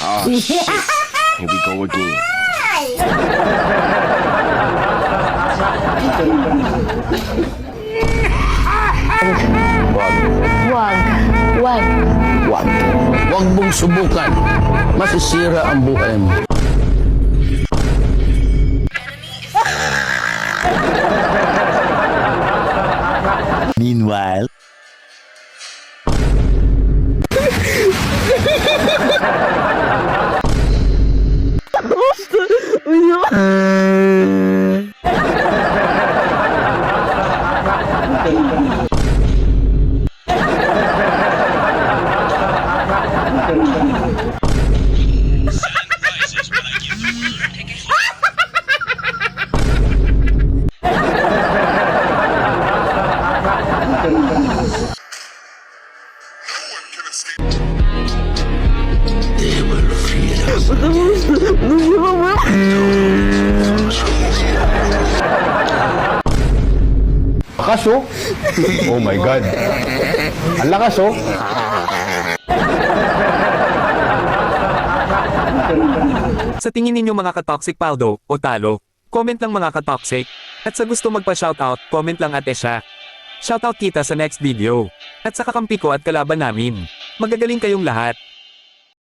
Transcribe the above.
Oh, shit. Here we go again. Wag. Wag. Huwag mong subukan. Masisira ang buhay mo. Meanwhile, Lakas oh. Oh my God. Ang lakas oh. Sa tingin ninyo mga ka-toxic paldo o talo, comment lang mga ka-toxic. At sa gusto magpa-shoutout, comment lang ate siya. Shoutout kita sa next video. At sa kakampi ko at kalaban namin. Magagaling kayong lahat.